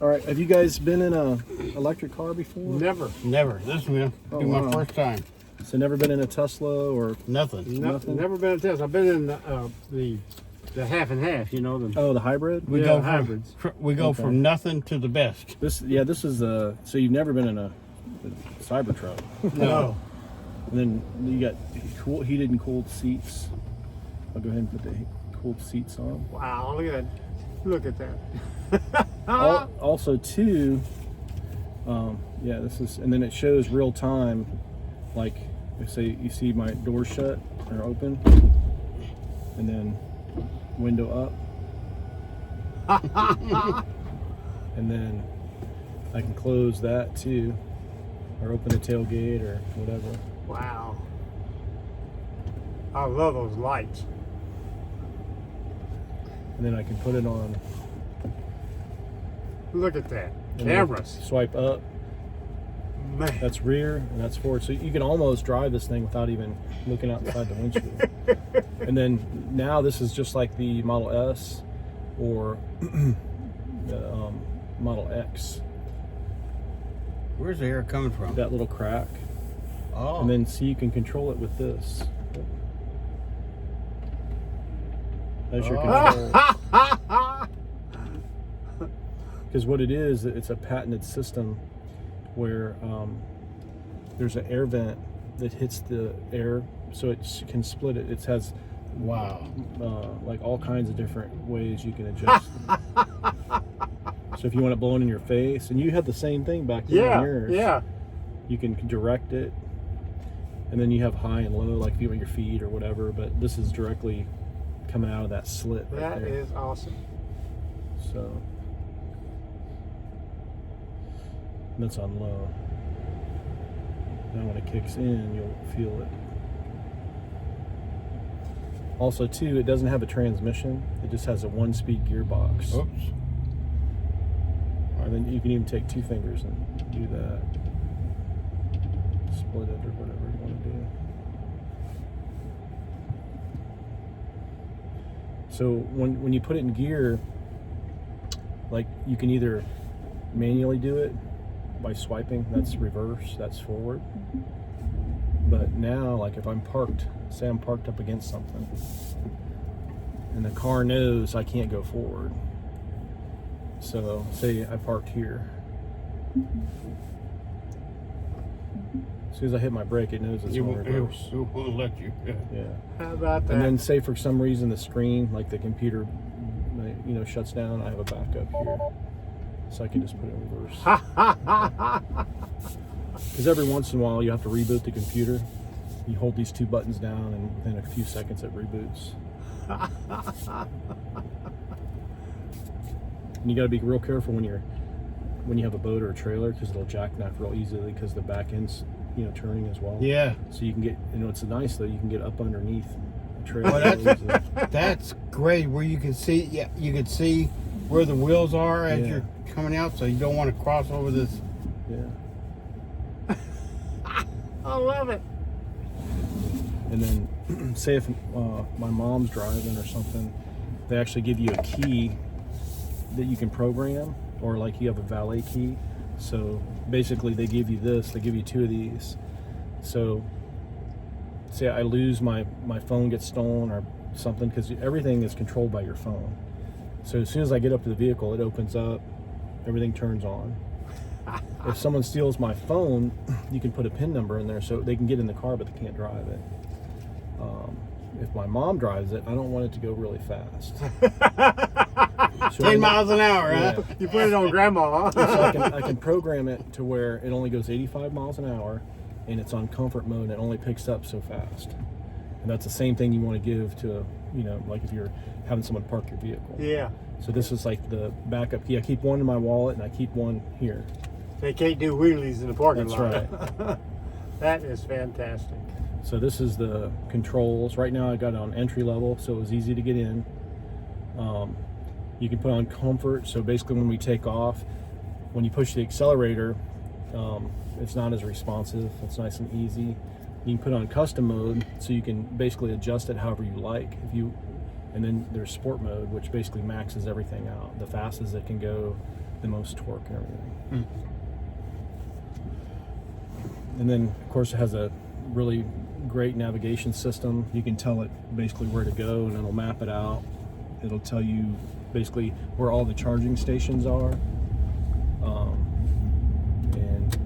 All right, have you guys been in a electric car before? Never. This will be wow. my first time. So never been in a Tesla or Nothing. Nothing? Never been a Tesla. I've been in the half and half. You know the. the hybrid? We Yeah, go hybrids. from Okay. nothing to the best. This is so you've never been in a Cybertruck. No. And then you got heated and cooled seats. I'll go ahead and put the cooled seats on. Wow! Look at that. Look at that. Also too, this is, and then it shows real time, like if say you see my door shut or open, and then window up, and then I can close that too, or open the tailgate or whatever. Wow. I love those lights. And then I can put it on. Look at that. And Cameras. swipe up. Man. That's rear and that's forward. So you can almost drive this thing without even looking outside the windshield. And then now this is just like the Model S or the Model X. Where's the air coming from? That little crack. Oh. And then see, you can control it with this. That's your control. Because what it is, it's a patented system where there's an air vent that hits the air, so it can split it. It has like all kinds of different ways you can adjust. So if you want it blowing in your face, and you had the same thing back then in yours. Yeah. You can direct it, and then you have high and low, like if you want your feet or whatever. But this is directly coming out of that slit. Right That there. is awesome. So. That's on low. Now when it kicks in, you'll feel it. Also too, it doesn't have a transmission. It just has a 1-speed gearbox. Oops. Or then you can even take 2 fingers and do that. Split it or whatever you want to do. So when you put it in gear, like you can either manually do it by swiping, that's reverse, that's forward. But now, like if I'm parked, say I'm parked up against something, and the car knows I can't go forward. So say I parked here. As soon as I hit my brake, it knows it's on reverse. It won't let you. Yeah. How about that? And then say for some reason the screen, like the computer, shuts down, I have a backup here. So I can just put it in reverse. Because every once in a while you have to reboot the computer. You hold these 2 buttons down and within a few seconds it reboots. And you got to be real careful when you have a boat or a trailer, because it'll jackknife real easily because the back end's turning as well. Yeah. So you can get, it's nice though, you can get up underneath a trailer. Well, real easily. That's great, where you can see. Yeah, you can see where the wheels are as Yeah. you're coming out, so you don't want to cross over this. Yeah. I love it. And then say if my mom's driving or something, they actually give you a key that you can program, or like you have a valet key. So basically they give you 2 of these. So say I lose my phone gets stolen or something, because everything is controlled by your phone. So as soon as I get up to the vehicle, it opens up, everything turns on. If someone steals my phone, you can put a PIN number in there so they can get in the car, but they can't drive it. If my mom drives it, I don't want it to go really fast. So 10 miles an hour, yeah. huh? You put it on grandma. So I can program it to where it only goes 85 miles an hour, and it's on comfort mode, and it only picks up so fast. And that's the same thing you want to give to, like if you're having someone park your vehicle. Yeah. So this is like the backup key. I keep one in my wallet, and I keep one here. They can't do wheelies in the parking That's lot. right. That is fantastic. So this is the controls. Right now I got it on entry level, so it was easy to get in. You can put on comfort, so basically when we take off, when you push the accelerator, it's not as responsive. It's nice and easy. You can put on custom mode, so you can basically adjust it however you like. If you And then there's sport mode, which basically maxes everything out. The fastest it can go, the most torque and everything. And then, of course, it has a really great navigation system. You can tell it basically where to go, and it'll map it out. It'll tell you basically where all the charging stations are. And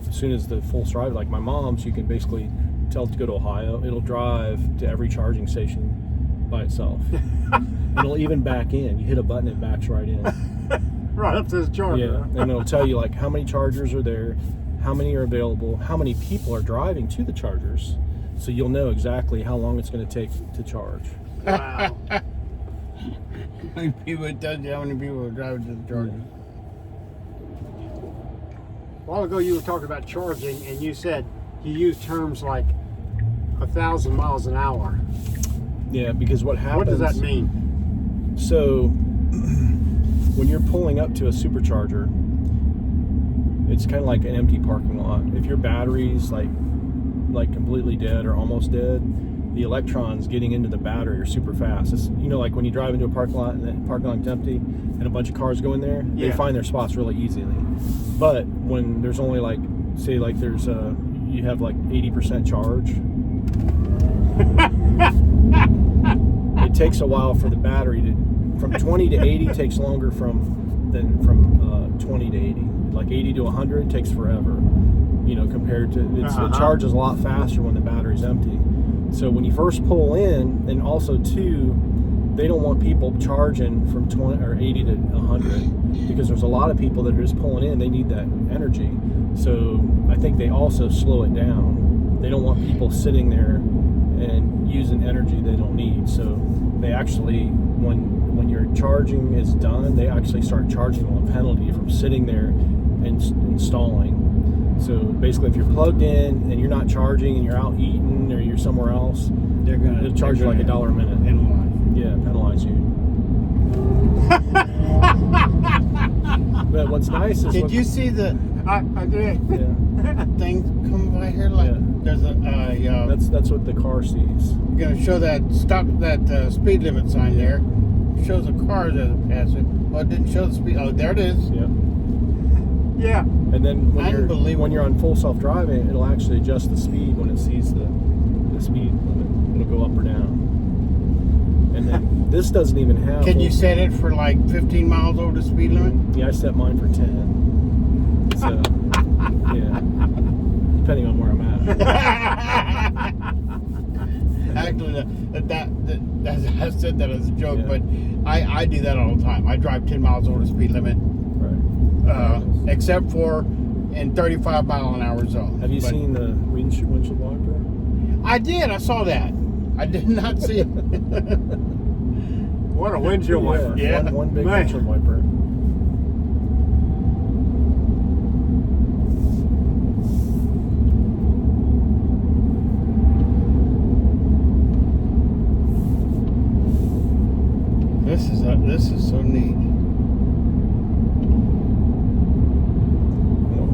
as soon as the full drive, like my mom's, you can basically tell it to go to Ohio. It'll drive to every charging station by itself. It'll even back in. You hit a button, it backs right in. Right up to the charger. Yeah, and it'll tell you like how many chargers are there, how many are available, how many people are driving to the chargers, so you'll know exactly how long it's going to take to charge. Wow. How many people, it tells you how many people are driving to the charger. A while ago you were talking about charging, and you said you used terms like 1,000 miles an hour. Yeah, because what happens... What does that mean? So, when you're pulling up to a supercharger, it's kind of like an empty parking lot. If your battery's like completely dead or almost dead, the electrons getting into the battery are super fast. It's, you know, like when you drive into a parking lot and the parking lot's empty and a bunch of cars go in there, they find their spots really easily. But when there's only like, say like there's you have like 80% charge, it takes a while for the battery to, from 20 to 80 takes longer from 20 to 80. Like 80 to 100 takes forever, you know, compared to, it charges a lot faster when the battery's empty. So when you first pull in, and also too, they don't want people charging from 20 or 80 to 100, because there's a lot of people that are just pulling in, they need that energy. So I think they also slow it down. They don't want people sitting there and using energy they don't need. So they actually, when your charging is done, they actually start charging on a penalty from sitting there and installing. So basically, if you're plugged in and you're not charging and you're out eating or you're somewhere else, they'll charge you like $1 a minute. Penalize you. But what's nice is, Did you see the I did. thing come by here? Like there's a that's what the car sees. You're gonna show that speed limit sign there. It shows a car that pass it. Oh, it didn't show the speed. Oh, there it is. Yeah. Yeah. And then when you're on full self-driving, it'll actually adjust the speed when it sees the speed limit. It'll go up or down. And then this doesn't even have... Can you set it for like 15 miles over the speed limit? Yeah, I set mine for 10. So, yeah. Depending on where I'm at. Actually, I said that as a joke, but I do that all the time. I drive 10 miles over the speed limit. Right. Except for in 35 mile an hour zone. Have you seen the windshield wiper? I did. I saw that. I did not see it. What a windshield wiper. Yeah. One big windshield wiper. This is so neat.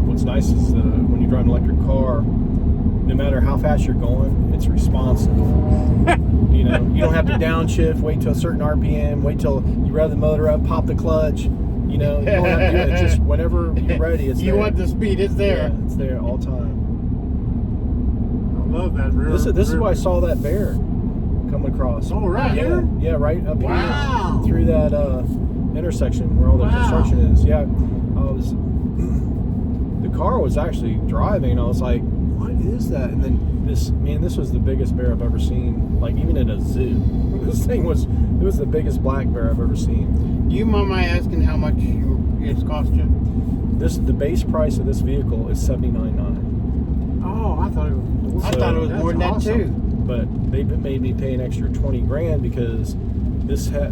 What's nice is when you drive an electric car, no matter how fast you're going, it's responsive. You know, you don't have to downshift, wait till a certain RPM, wait till you rev the motor up, pop the clutch. You know, you don't have to do it. It's just whenever you're ready, it's there. You want the speed, it's there. Yeah, it's there all the time. I love that rear. This is why I saw that bear coming across. Oh, right here? Yeah, right up Wow. here through that intersection where all the construction is. Yeah, the car was actually driving, and I was like, what is that? And then this was the biggest bear I've ever seen, like even in a zoo. It was the biggest black bear I've ever seen. Do you mind my asking how much it's cost you? The base price of this vehicle is $79,900. Oh, I thought it was. I thought it was more than that too. But they made me pay an extra $20,000 because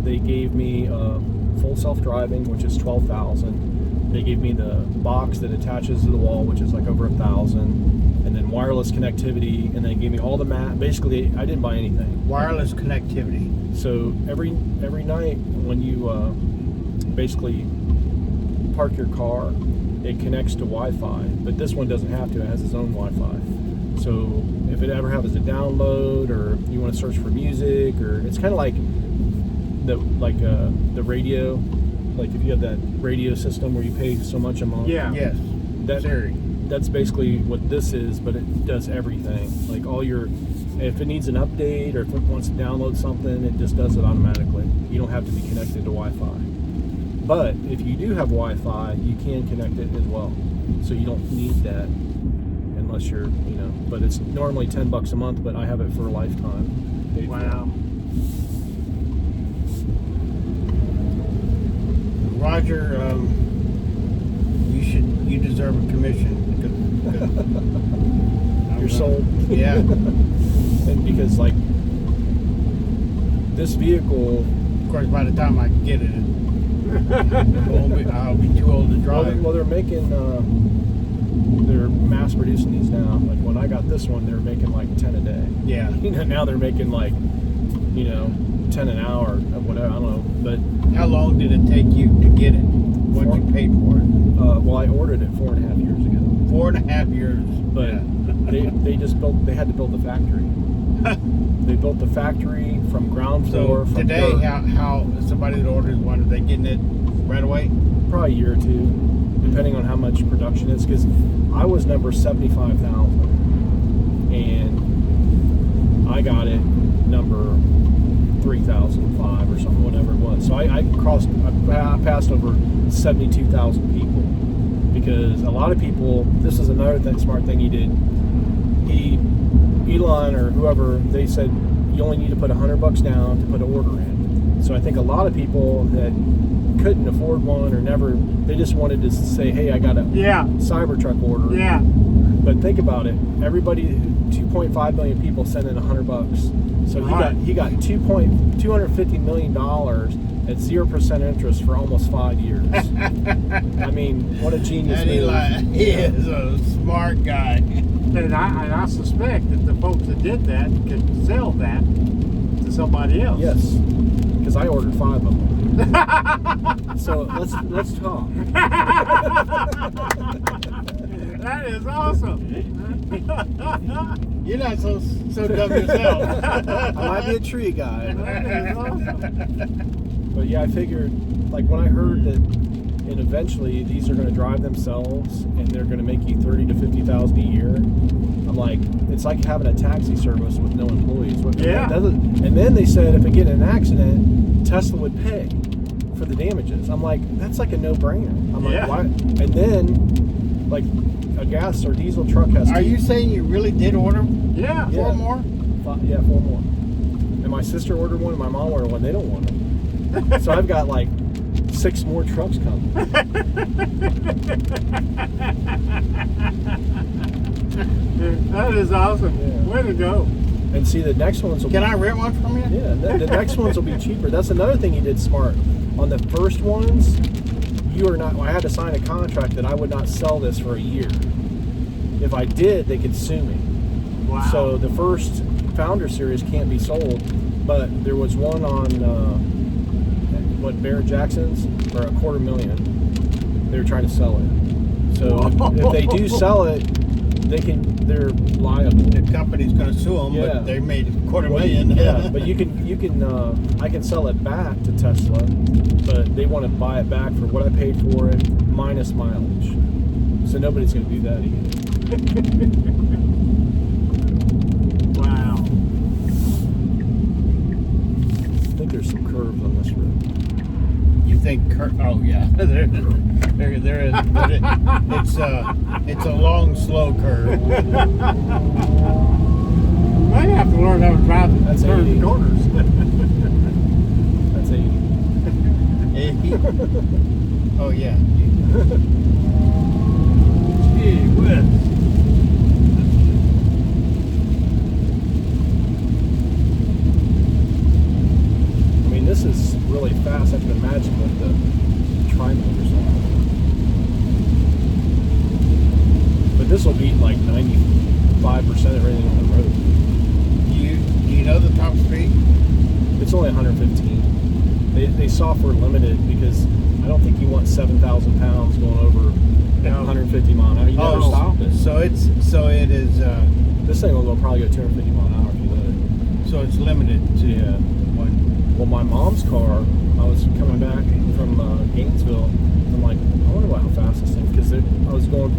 they gave me full self-driving, which is $12,000. They gave me the box that attaches to the wall, which is like over $1,000, and then wireless connectivity, and then gave me all the map. Basically, I didn't buy anything. Wireless connectivity. So every night when you basically park your car, it connects to Wi-Fi. But this one doesn't have to; it has its own Wi-Fi. So if it ever happens to download, or you want to search for music, or it's kind of like the radio, like if you have that radio system where you pay so much a month. Yeah. Yes. Siri. That's basically what this is, but it does everything. Like if it needs an update or if it wants to download something, it just does it automatically. You don't have to be connected to Wi-Fi. But if you do have Wi-Fi, you can connect it as well. So you don't need that unless you're, but it's normally $10 a month, but I have it for a lifetime. Wow. Roger, you deserve a commission. You're sold. Yeah. And because like this vehicle, Of course, by the time I get it, I'll be too old to drive. well they're making, they're mass producing these now. Like when I got this one, they were making like 10 a day. Yeah. Now they're making like, 10 an hour, whatever. I don't know. But How long did it take you to get it? What you paid for it? well, I ordered it 4.5 years ago. 4.5 years. But Yeah. they had to build the factory. They built the factory from ground floor. So from today, dirt. how somebody that orders one, are they getting it right away? Probably a year or two, depending on how much production is. Because I was number 75,000, and I got it number 3,005 or something, whatever it was. So I passed over 72,000 people, because a lot of people. This is another smart thing he did. Elon or whoever, they said you only need to put $100 down to put an order in. So I think a lot of people that couldn't afford one or never, they just wanted to say, hey, I got a Cybertruck order. Yeah. But think about it. Everybody, 2.5 million people sent in $100. So he got $250 million at 0% interest for almost 5 years. I mean, what a genius And move. he is a smart guy. And I suspect that the folks that did that could sell that to somebody else. Yes, because I ordered 5 of them. So let's talk. That is awesome. You're not so dumb yourself. I might be a tree guy. That is awesome. But yeah, I figured, like when I heard that, and eventually these are going to drive themselves and they're going to make you 30 to 50,000 a year. I'm like, it's like having a taxi service with no employees. Yeah. And then they said if it get in an accident, Tesla would pay for the damages. I'm like, that's like a no-brainer. I'm like, why? And then, like, a gas or diesel truck has. Are you saying you really did order? Yeah. 4 more? 4 more. And my sister ordered one, and my mom ordered one. They don't want them. So I've got like 6 more trucks coming. That is awesome. Yeah. Way to go. And see, the next ones will Can I rent one from you? Yeah, the next ones will be cheaper. That's another thing he did smart. On the first ones, I had to sign a contract that I would not sell this for a year. If I did, they could sue me. Wow. So the first Founder Series can't be sold, but there was one on Barrett Jackson's for $250,000. They were trying to sell it. So if they do sell it, they're liable. The company's going to sue them, Yeah. but they made $250,000. Yeah, but you can I can sell it back to Tesla, but they want to buy it back for what I paid for it minus mileage. So nobody's going to do that again. Wow. I think there's some curves on this road. You think? Oh yeah, there is. But it's a long, slow curve. Might have to learn how to drive That's turn 80. corners. That's 80. Oh yeah. Gee whiz. I mean, this is really fast. I can imagine with the tri-motors on it. But this will beat like 95% of everything on the road. Do you know the top speed? It's only 115. They software limited because I don't think you want 7,000 pounds going over 150 mile an hour. You never stop it. So it is. This thing will probably go 250 mile an hour if you let it. So it's limited to Yeah. what? Well, my mom's car, I was coming back from Gainesville. I'm like, I wonder how fast this thing, because I was going,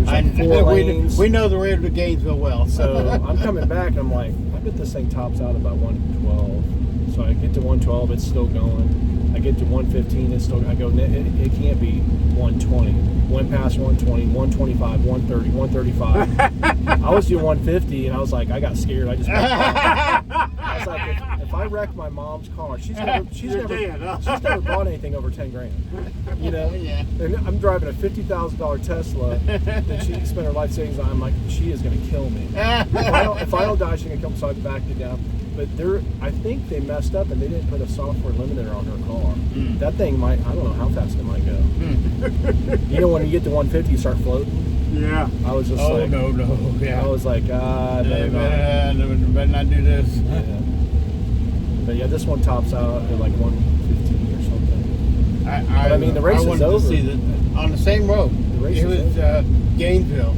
there's like 4 lanes. We know the road to Gainesville well. So I'm coming back, and I'm like, I bet this thing tops out about 112. So I get to 112, it's still going. I get to 115, it's still. I go, it can't be 120. Went past 120, 125, 130, 135. I was doing 150, and I was like, I got scared. I just. I was like, if I wreck my mom's car, she's never bought anything over 10 grand. Yeah. And I'm driving a $50,000 Tesla that she spent her life savings on. I'm like, she is going to kill me. If I don't die, she's going to kill me. So I backed it down. But I think they messed up and they didn't put a software limiter on her car. That thing might, I don't know how fast it might go. When you get to 150, you start floating. Yeah. I was just no. Yeah. I was like, better not do this. Yeah. But yeah, this one tops out at like 115 or something. I mean, the race is over. To see that on the same road. The race it was Gainesville.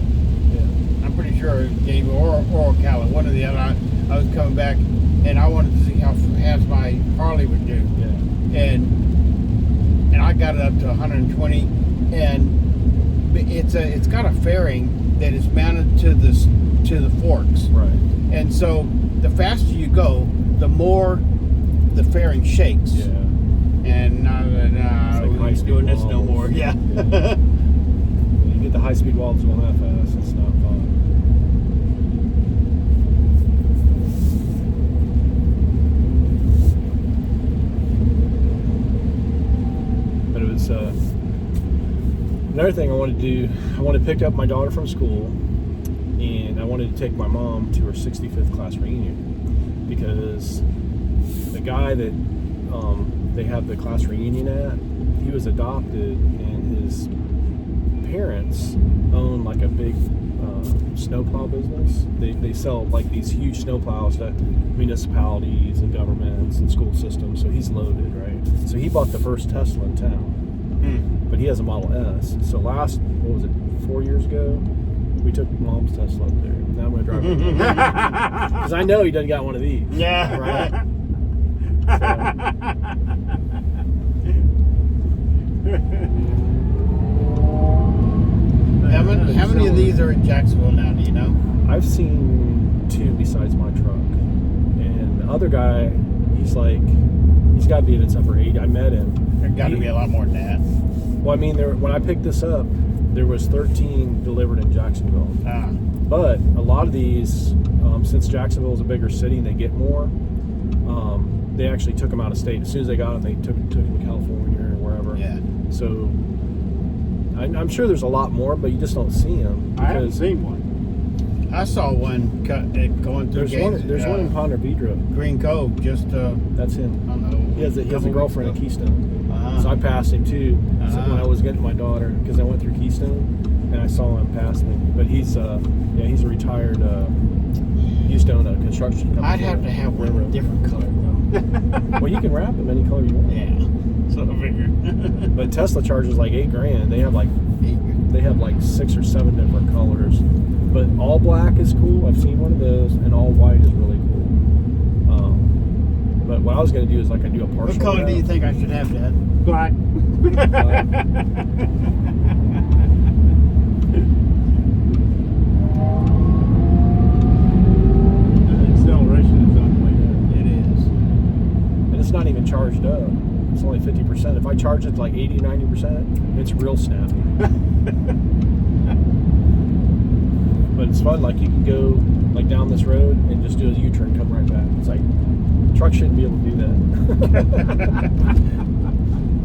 Yeah. I'm pretty sure it was Gainesville or Ocala, one or the other. I was coming back, and I wanted to see how fast my Harley would do. Yeah. And I got it up to 120, and it's got a fairing that is mounted to the forks. Right. And so the faster you go, the more the fairing shakes. Yeah. And we're doing this no more. Yeah. You get the high-speed walls going that fast, it's not fun. But it was another thing I wanted to do. I wanted to pick up my daughter from school, and I wanted to take my mom to her 65th class reunion, because the guy that they have the class reunion at, he was adopted, and his parents own like a big snowplow business. They sell like these huge snowplows to municipalities and governments and school systems. So he's loaded, right? So he bought the first Tesla in town, but he has a Model S. So 4 years ago, we took Mom's Tesla up there. Now I'm going to drive it. Because I know he doesn't got one of these. Yeah. Right? How many of these are in Jacksonville now, do you know? I've seen 2 besides my truck. And the other guy, he's got to be in its upper 80. I met him. There's got to be a lot more than that. Well, I mean, when I picked this up, there was 13 delivered in Jacksonville. But a lot of these, since Jacksonville is a bigger city and they get more, they actually took them out of state. As soon as they got them, they took them to California or wherever. Yeah. So I'm sure there's a lot more, but you just don't see them. I haven't seen one. I saw one going through. There's one in Ponte Vedra. Green Cove, just that's him. I don't know. He has a girlfriend in Keystone. So I passed him too. So when I was getting my daughter, because I went through Keystone, and I saw him pass me. But he's a retired. He used to own a construction company. I'd have to have one with a different color though. Well, you can wrap them any color you want. Yeah. So I figured. But Tesla charges like $8,000. They have like 6 or 7 different colors. But all black is cool. I've seen one of those, and all white is really cool. But what I was going to do is I do a partial. What color do you think I should have, Dad? Black. It's not even charged up. It's only 50%. If I charge it to like 80, 90%, it's real snappy. But it's fun. Like, you can go like down this road and just do a U-turn, come right back. It's like, truck shouldn't be able to do that.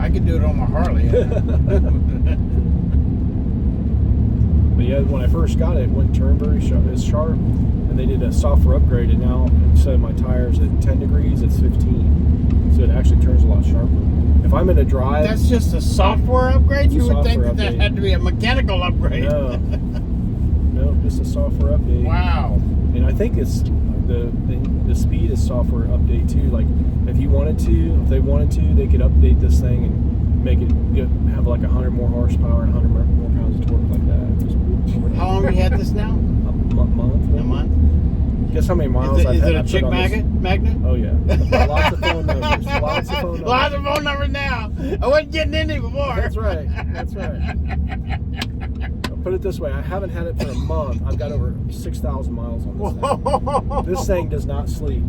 I could do it on my Harley. But yeah, when I first got it wouldn't turn very sharp. It's sharp, and they did a software upgrade, and now instead of my tires at 10 degrees, it's 15. So it actually turns a lot sharper. If I'm in a drive, that's just a software upgrade. You would think that had to be a mechanical upgrade. No, just a software update. Wow. And I think it's the speed is software update too. Like if they wanted to, they could update this thing and make it have like 100 more horsepower and 100 more pounds of torque like that. How long have you had this now? A month. A month. Guess how many miles Is I've it had? a I put chick on this- magnet? Oh yeah, lots of phone numbers. Lots of phone numbers. Lots of phone numbers now. I wasn't getting any before. That's right. That's right. I'll put it this way: I haven't had it for a month. I've got over 6,000 miles on this thing. This thing does not sleep.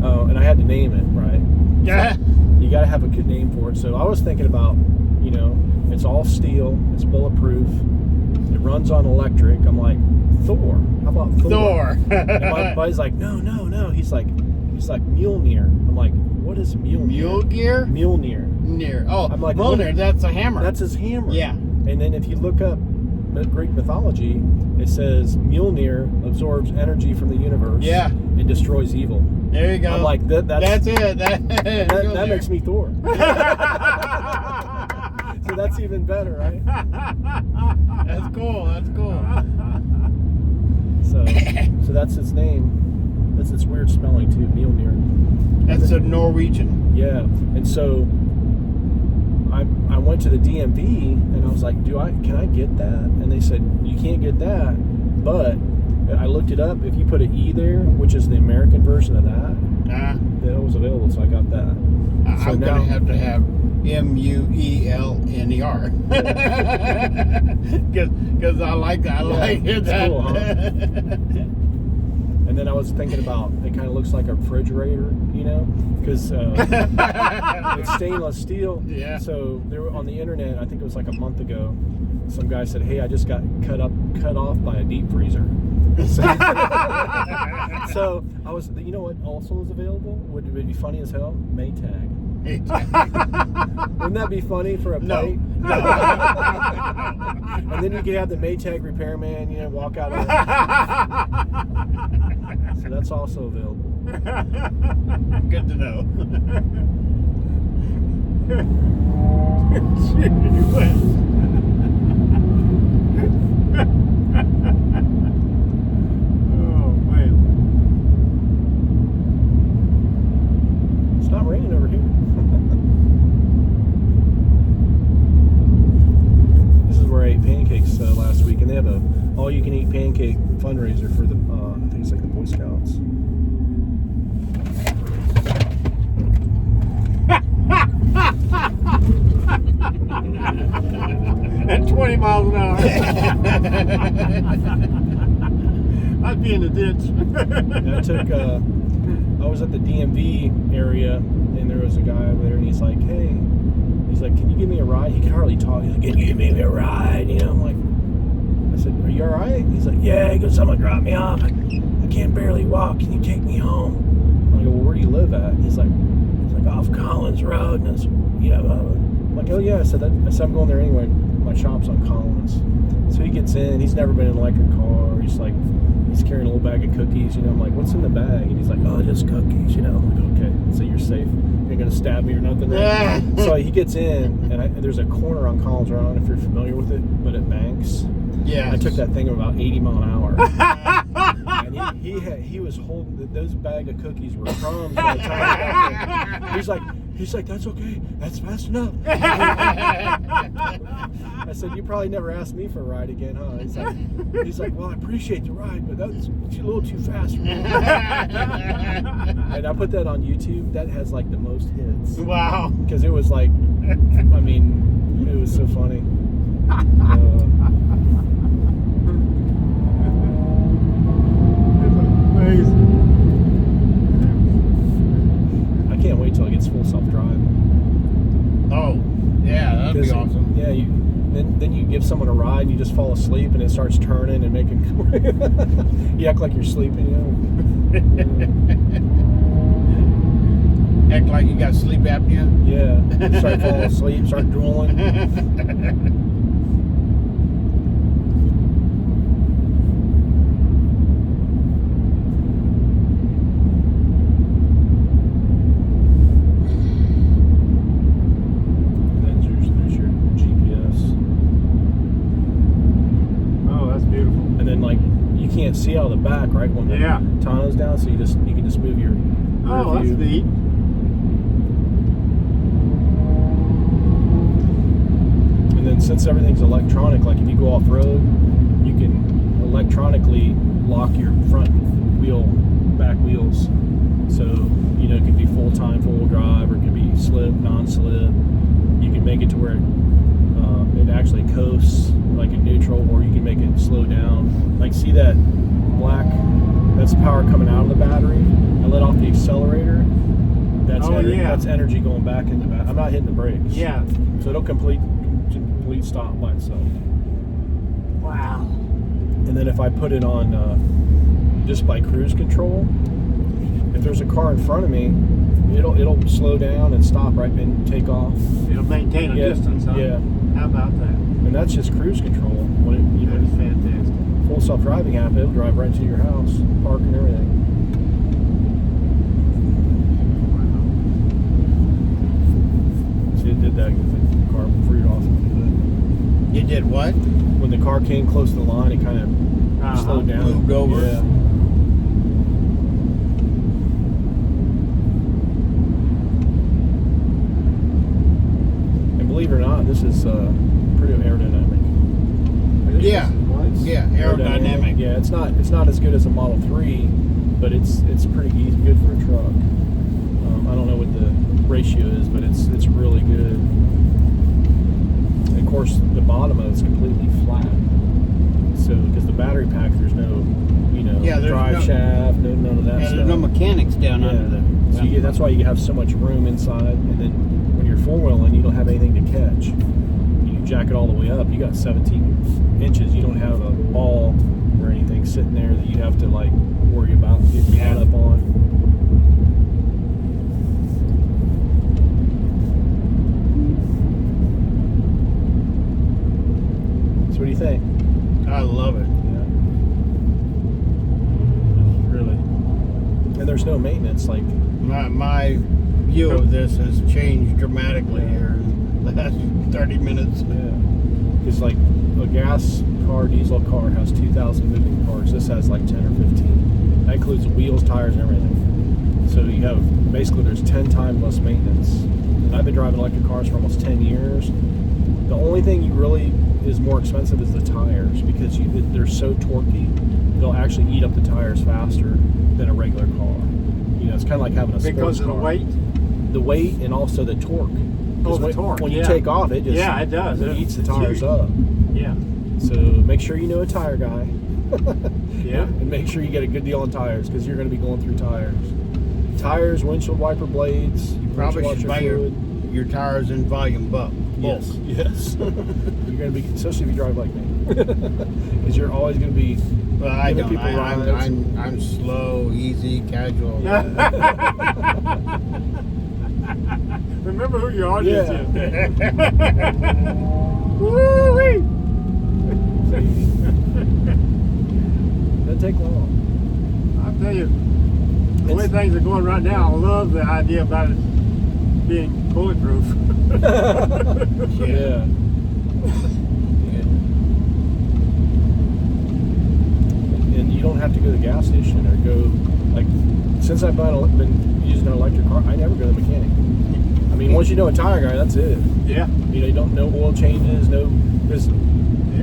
Oh, and I had to name it, right? Yeah. You got to have a good name for it. So I was thinking about, you know, it's all steel, it's bulletproof, it runs on electric. I'm like, Thor. How about Thor? And my buddy's like, no. He's like Mjolnir. I'm like, what is Mjolnir? Mule gear? Mjolnir. Near. Oh, I'm like, Mjolnir, what? that's a hammer. That's his hammer. Yeah. And then if you look up Greek mythology, it says Mjolnir absorbs energy from the universe. Yeah. And destroys evil. There you go. I'm like, that's it. that makes me Thor. So that's even better, right? That's cool. So that's its name. That's its weird spelling too, Mjolnir. That's a Norwegian. Yeah. And so I went to the DMV and I was like, can I get that? And they said, you can't get that, but I looked it up. If you put an E there, which is the American version of that, that was available, so I got that. So I'm now, gonna have to have Muelner because I like that. I like it's that. cool, huh? And then I was thinking about, it kind of looks like a refrigerator, you know, because it's stainless steel. Yeah. So there were, on the internet, I think it was like a month ago, some guy said, hey, I just got cut off by a deep freezer. So I was, you know what also is available? Would it be funny as hell? Maytag. Wouldn't that be funny for a plate? No. And then you could have the Maytag repairman, you know, walk out of it. So that's also available. Good to know. Oh man. It's not raining over here. This is where I ate pancakes last week, and they have a all-you-can-eat pancake fundraiser for the I think it's like the Boy Scouts. At 20 miles an hour. I'd be in the ditch. And I was at the DMV area, and there was a guy over there, and he's like, hey, can you give me a ride? He could hardly talk. He's like, can you give me a ride? You know, I'm like, I said, are you all right? He's like, yeah. He goes, someone dropped me off. I can't barely walk. Can you take me home? I go, well, where do you live at? He's like off Collins Road, and it's, you know, I'm like, oh yeah. I said I'm going there anyway. My shop's on Collins. So he gets in. He's never been in an electric car. He's carrying a little bag of cookies. You know, I'm like, what's in the bag? And he's like, oh, just cookies. You know, I'm like, okay, so you're safe. You ain't gonna stab me or nothing, right? So he gets in, and there's a corner on Collins Road. I don't know if you're familiar with it, but it banks. Yeah. I took that thing at about 80 mile an hour. And he was holding those bag of cookies were crumbs by the time I got there. He's like, that's okay. That's fast enough. I said, you probably never asked me for a ride again, huh? He's like, well, I appreciate the ride, but that's a little too fast for me. And I put that on YouTube. That has like the most hits. Wow. Because it was like, I mean, it was so funny. Amazing. I can't wait till it gets full self-driving. Oh, yeah, that'd be awesome. Yeah, then you give someone a ride and you just fall asleep and it starts turning and making you act like you're sleeping, you know. Act like you got sleep apnea. Yeah. Start falling asleep, start drooling. Can't see out of the back, right? When the tonneau's down, so you can just move your Oh, that's view. neat. since everything's electronic, like if you go off road, you can electronically lock your front wheel, back wheels. So, you know, it can be full time, full wheel drive, or it can be slip, non-slip. You can make it to where it actually coasts like a neutral, or you can make it slow down. Like, see that black, that's power coming out of the battery. I let off the accelerator. That's that's energy going back in the battery. I'm not hitting the brakes. Yeah. So it'll complete stop by itself. Wow. And then if I put it on just by cruise control, if there's a car in front of me, it'll slow down and stop right and take off. It'll maintain a distance, huh? Yeah. How about that? And that's just cruise control. When it, That is fantastic. full self-driving app, it'll drive right to your house, park and everything. See, it did that because the car freed off. You did what? When the car came close to the line, it kind of slowed down. Moved over. Yeah. And believe it or not, this is pretty aerodynamic. Yeah. Yeah, aerodynamic. Yeah, it's not as good as a Model 3, but it's pretty good for a truck. I don't know what the ratio is, but it's really good. And of course, the bottom of it's completely flat. So because the battery pack, there's no drive shaft, none of that Yeah, stuff. there's no mechanics down under there. So that's why you have so much room inside, and then when you're four wheeling, you don't have anything to catch. You jack it all the way up, you got 17 inches. You don't have a ball or anything sitting there that you have to like worry about getting caught up on. So what do you think? I love it. Yeah. Really. And there's no maintenance. Like My view of this has changed dramatically here in the last 30 minutes. yeah, it's like a gas car, diesel car has 2,000 moving parts. This has like 10 or 15. That includes the wheels, tires, and everything. So you have basically there's 10 times less maintenance. And I've been driving electric cars for almost 10 years. The only thing you really is more expensive is the tires, because they're so torquey. They'll actually eat up the tires faster than a regular car. You know, it's kind of like having a sports Because of the car. weight? The weight and also the torque. Oh, the torque. When you take off, it just it does. It eats the It's tires huge. up. Yeah. So make sure you know a tire guy. Yeah. And make sure you get a good deal on tires, because you're going to be going through tires. Tires, windshield wiper blades. You probably should buy your tires in volume bulk. Yes. You're going to be, especially if you drive like me, because you're always going to be. Well, I giving don't. people rides. I'm slow, easy, casual. Remember who your audience Yeah. is. Woo-wee! Doesn't take long. I'll tell you, the way things are going right now, I love the idea about it being bulletproof. Yeah. And you don't have to go to the gas station or go, like, since I've been using an electric car, I never go to the mechanic. I mean, once you know a tire guy, that's it. Yeah. You know, you don't know oil changes, because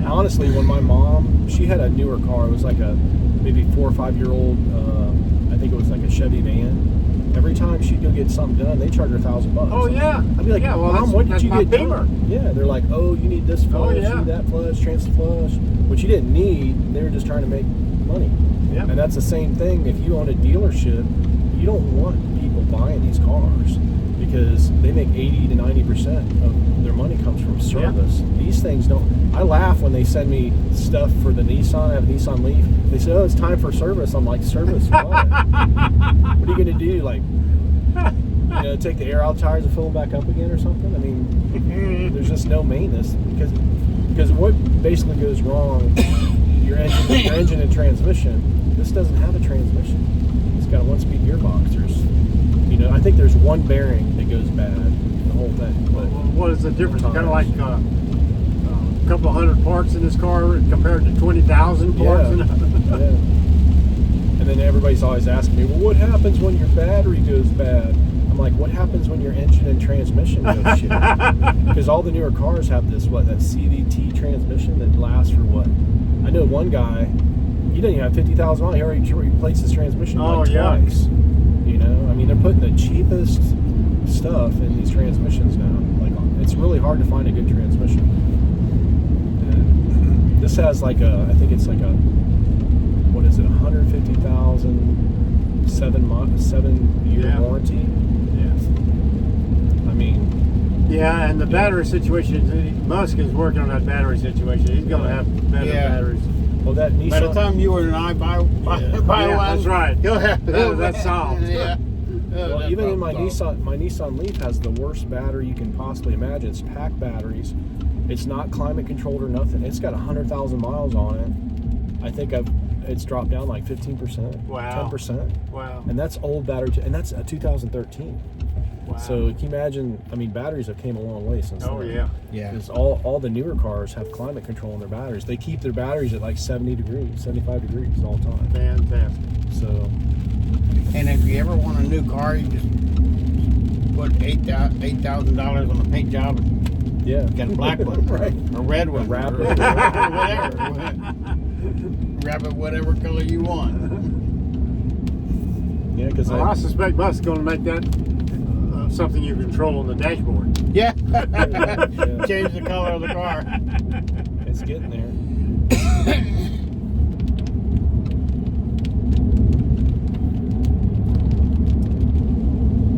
honestly, when my mom, she had a newer car, it was like a maybe 4 or 5 year old, I think it was like a Chevy van. Every time she'd go get something done, they charge her $1,000. Oh, yeah. I'd be like, yeah, well, Mom, what did you my get Beamer. done? Yeah, they're like, oh, you need this flush, yeah. you need that flush, transfer flush, which you didn't need. They were just trying to make money. Yeah. And that's the same thing. If you own a dealership, you don't want people buying these cars, because they make 80 to 90% of their money comes from service. Yeah. These things don't. I laugh when they send me stuff for the Nissan. I have a Nissan Leaf. They say, oh, it's time for service. I'm like, service what? What are you going to do? Like, you know, take the air out tires and fill them back up again or something? I mean, there's just no maintenance, because what basically goes wrong, your engine and transmission. This doesn't have a transmission. It's got a 1-speed gearbox. I think there's one bearing that goes bad, the whole thing. But what is the difference? Kind of like a couple of hundred parts in this car compared to 20,000 parts. Yeah. And then everybody's always asking me, well, what happens when your battery goes bad? I'm like, what happens when your engine and transmission go shit? Because all the newer cars have this, that CVT transmission that lasts for what? I know one guy, he didn't even have 50,000 miles. He already replaced his transmission like twice. You know, I mean, they're putting the cheapest stuff in these transmissions now. Like, it's really hard to find a good transmission. And this has like I think it's like what is it, 150,000, 7-year warranty. Yeah. I mean. Yeah, and the battery situation, Musk is working on that battery situation. He's going to have better batteries. Well, that Nissan. By the time you and I buy one, that's right. He'll have that's solved. Yeah. Well, even in my Nissan Leaf has the worst battery you can possibly imagine. It's pack batteries. It's not climate controlled or nothing. It's got 100,000 miles on it. I think it's dropped down like 15%, wow, 10%. Wow. And that's old battery, and that's a 2013. Wow. So can you imagine? I mean, batteries have came a long way since then. Oh yeah. Yeah. Because all the newer cars have climate control in their batteries. They keep their batteries at like 70 degrees, 75 degrees all the time. Fantastic. So. And if you ever want a new car, you just put $8,000 on a paint job and Yeah. get a black one, Right. a red one, wrap or it. whatever. Wrap it whatever color you want. Yeah, because Well, I suspect Musk's going to make that something you control on the dashboard. Yeah. Yeah. Change the color of the car. It's getting there.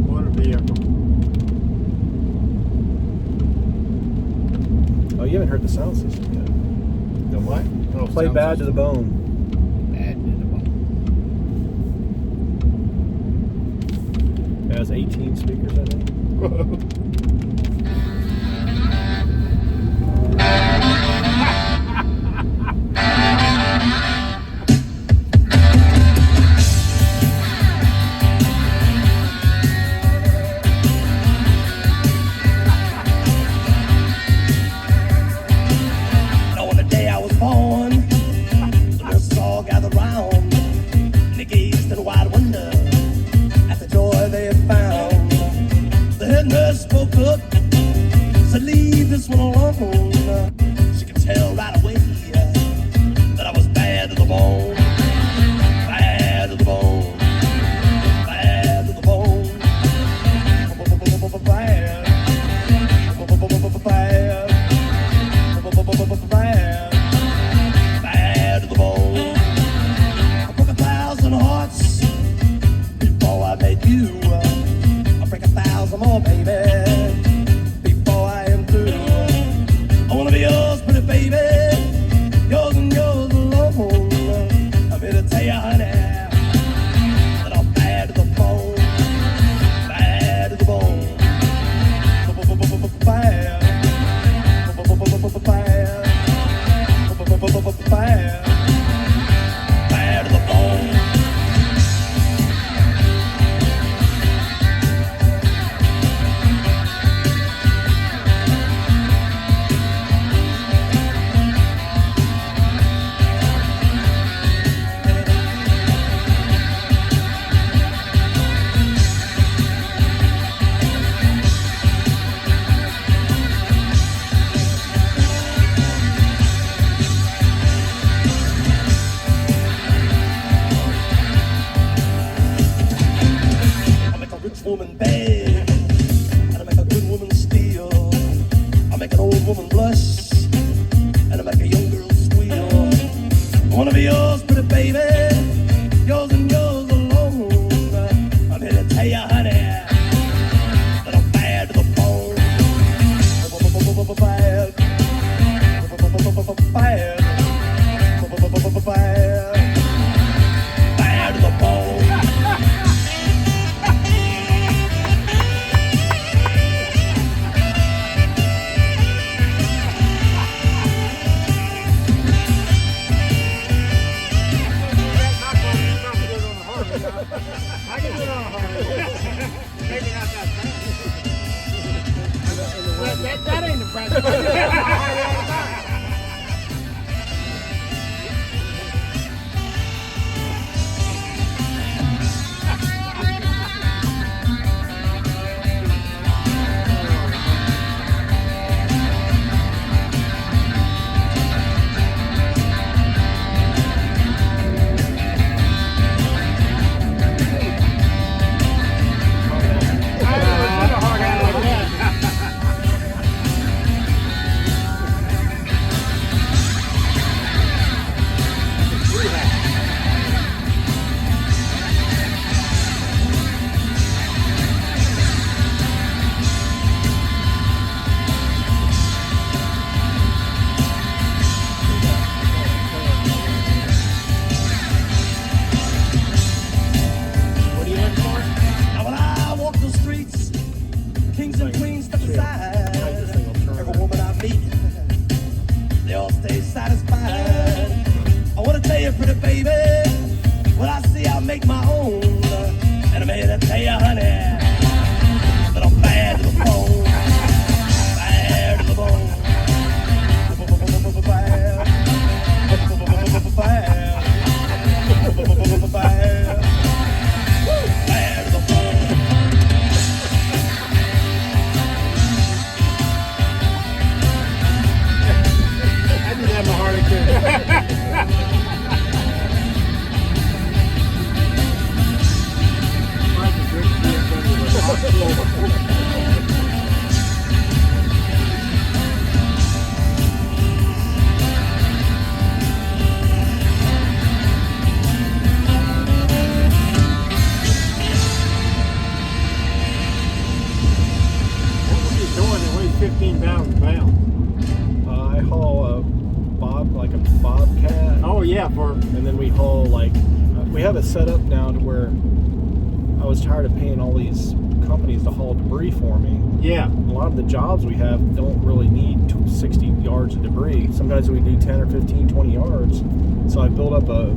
What a vehicle. Oh, you haven't heard the sound system yet. The what? Oh, Play sound Bad to the system. Bone. Bad to the bone. It has 18 speakers, I think. On the day I was born, the nurses all gathered round. They gazed in wide wonder at the joy they had found. The head nurse spoke up, said, "Leave this one alone." She could tell right away that I was bad to the bone, bad to the bone, bad to the bone, bad, bad to the bone. I broke 1,000 hearts before I met you. I'll break 1,000 more, baby, before I am through. I wanna be yours, pretty baby, yours and yours alone. I'm here to tell you, honey, that I'm bad to the bone, bad to the bone, bad, bad to the bone. I make a rich woman beg, and I make a good woman steal. I make an old woman blush, and I make a young girl squeal. I wanna be yours, pretty baby, yours and yours alone. I'm here to tell you, honey, that I'm bad to the bone. Bad, bad, bad, bad to the bone. I can do it on a Harley. Maybe not that fast. That ain't the present. make my own. And I'm here to tell you, honey, that I'm bad to the bone. Bad to the bone. Bad. Bad. Bad to the bone. I didn't have my heart attack. What were you doing that weighs 15,000 pounds? I haul a bobcat, Oh yeah, for and then we haul we have it set up now to where I was tired of paying all these companies to haul debris for me. yeah. A lot of the jobs we have don't really need 60 yards of debris. Sometimes we do 10 or 15, 20 yards. So I built up a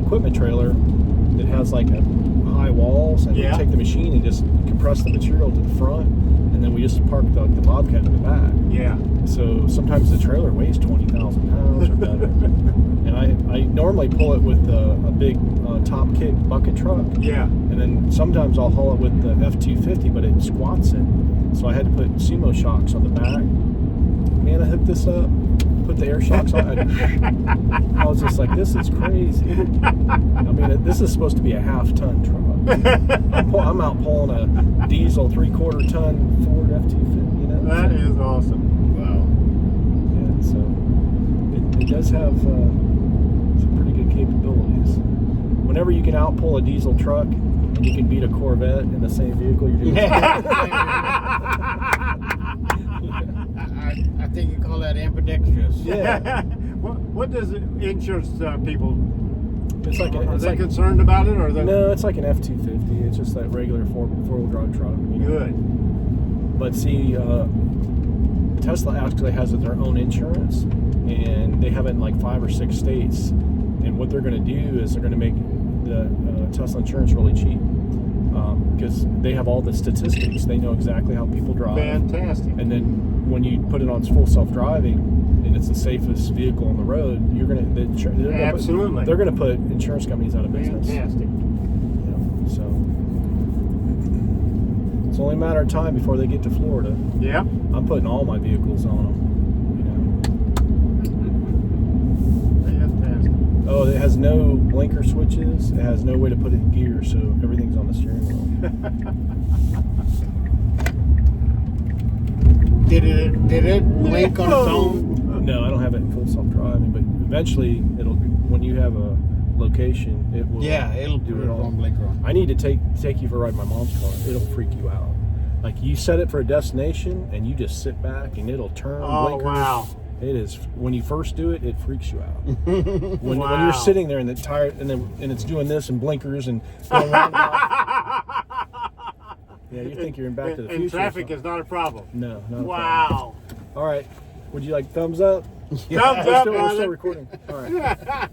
equipment trailer that has like a high walls, and Yeah. we take the machine and just compress the material to the front, and then we just park the bobcat in the back. Yeah. So sometimes the trailer weighs 20,000 pounds or better. And I normally pull it with a big top kick bucket truck. Yeah. And then sometimes I'll haul it with the F-250, but it squats it. So I had to put sumo shocks on the back. Man, I hooked this up, put the air shocks on. I was just like, this is crazy. I mean, this is supposed to be a half-ton truck. I'm out pulling a diesel 3/4 ton Ford F-250. You know, That is awesome. Wow. yeah. So it does have some pretty good capabilities. Whenever you can outpull a diesel truck and you can beat a Corvette in the same vehicle, you're doing I think you call that ambidextrous. Yeah. What does insurance people? It's like Are it's they like concerned about it, or are they no, it's like an F-250. It's just that regular four-wheel drive truck. You know? good? But see, Tesla actually has their own insurance, and they have it in like 5 or 6 states. And what they're going to do is they're going to make the Tesla insurance really cheap, because they have all the statistics. They know exactly how people drive. Fantastic. And then when you put it on full self-driving, and it's the safest vehicle on the road, you're gonna Absolutely. they're gonna put insurance companies out of business. Fantastic. You know, so it's only a matter of time before they get to Florida. Yeah. I'm putting all my vehicles on them. Fantastic. You know. Oh, it has no blinker switches. It has no way to put it in gear, so everything's on the steering wheel. Did it blink on its own? No, I don't have it in full self-driving, but eventually when you have a location, it will. Yeah, it'll do put it its all. own blinker on. I need to take you for a ride in my mom's car. It'll freak you out. Like you set it for a destination and you just sit back and it'll turn. Oh blinkers. wow. It is when you first do it, it freaks you out. When Wow. you're sitting there and the tire and it's doing this and blinkers and going round and round. Yeah, you think you're in Back to the Future. And or traffic something. is not a problem. No, not a problem. Wow. All right. Would you like thumbs up? Thumbs We're up, still brother. recording. All right.